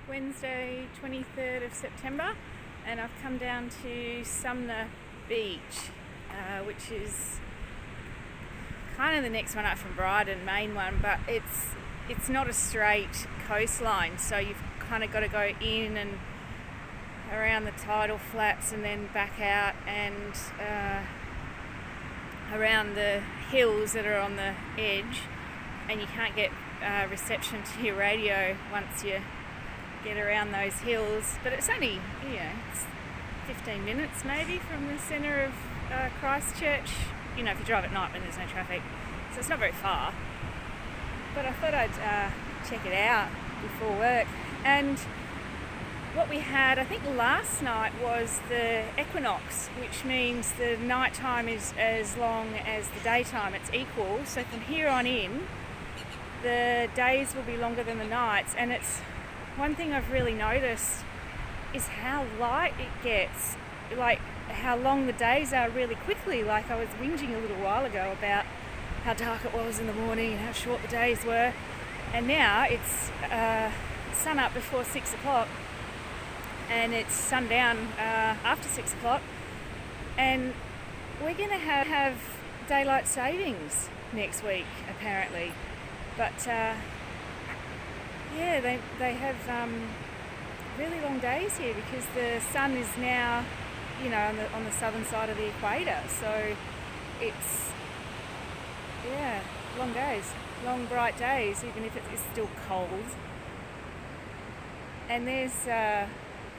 Wednesday 23rd of September, and I've come down to Sumner Beach, which is kind of the next one up from Brighton, main one, but it's not a straight coastline, so you've kind of got to go in and around the tidal flats and then back out and around the hills that are on the edge, and you can't get reception to your radio once you get around those hills. But it's only, it's 15 minutes maybe from the centre of Christchurch, if you drive at night when there's no traffic, so it's not very far. But I thought I'd check it out before work. And what we had, I think last night, was the equinox, which means the night time is as long as the daytime. It's equal. So from here on in, the days will be longer than the nights. And it's one thing I've really noticed is how light it gets, like how long the days are really quickly. Like I was whinging a little while ago about how dark it was in the morning and how short the days were. And now it's sun up before 6 o'clock. And it's sundown after 6 o'clock, and we're going to have daylight savings next week apparently. But they have really long days here because the sun is now, on the southern side of the equator. So it's long days, long bright days, even if it is still cold. And there's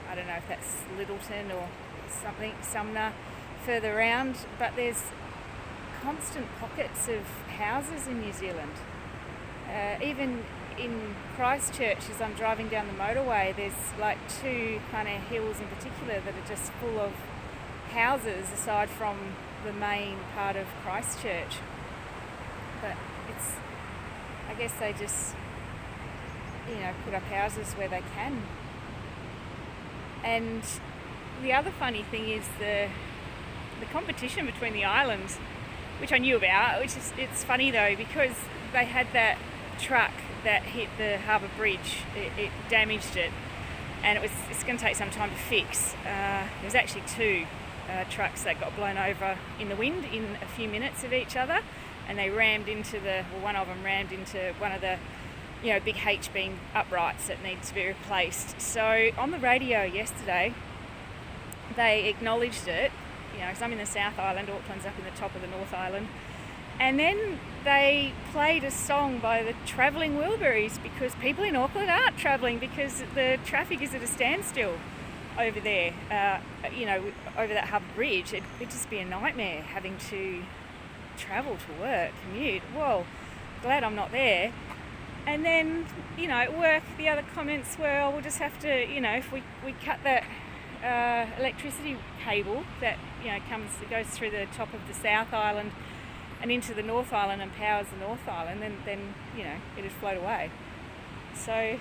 I don't know if that's Littleton or something, Sumner, further around, but there's constant pockets of houses in New Zealand. Even in Christchurch, as I'm driving down the motorway, there's like two kind of hills in particular that are just full of houses aside from the main part of Christchurch. But I guess they just, put up houses where they can. And the other funny thing is the competition between the islands, which I knew about, it's funny though, because they had that truck that hit the harbour bridge. It damaged it, and it's going to take some time to fix. There was actually two trucks that got blown over in the wind in a few minutes of each other, and they rammed into one of them rammed into one of the big H-beam uprights that need to be replaced. So on the radio yesterday, they acknowledged it, because I'm in the South Island, Auckland's up in the top of the North Island, and then they played a song by the Travelling Wilburys because people in Auckland aren't travelling because the traffic is at a standstill over there, over that harbour bridge. It'd just be a nightmare having to travel to work, commute. Well, glad I'm not there. And then, at work, the other comments were, we'll just have to, if we cut that electricity cable that, goes through the top of the South Island and into the North Island and powers the North Island, then it'd float away. So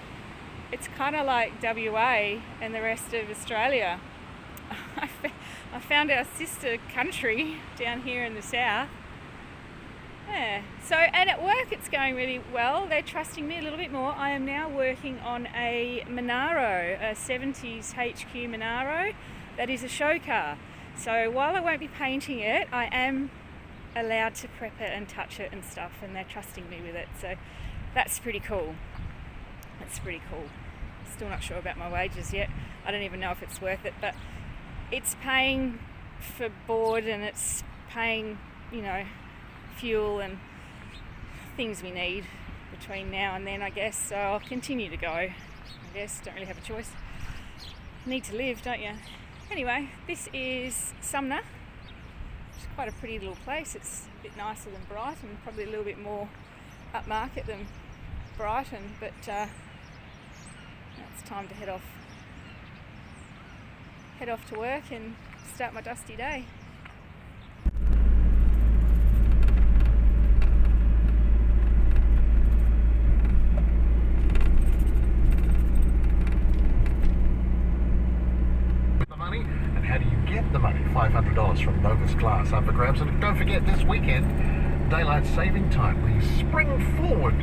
it's kind of like WA and the rest of Australia. I found our sister country down here in the south. Yeah. So, and at work it's going really well. They're trusting me a little bit more. I am now working on a Monaro, a 70s HQ Monaro that is a show car. So while I won't be painting it, I am allowed to prep it and touch it and stuff, and they're trusting me with it. So that's pretty cool. Still not sure about my wages yet. I don't even know if it's worth it, but it's paying for board and it's paying, fuel and things we need between now and then, I guess. So I'll continue to go, I guess. Don't really have a choice. Need to live, don't you? Anyway, this is Sumner. It's quite a pretty little place. It's a bit nicer than Brighton, probably a little bit more upmarket than Brighton, but it's time to head off to work and start my dusty day. The money, $500 from Novus Glass up for grabs. And don't forget, this weekend, daylight saving time. We spring forward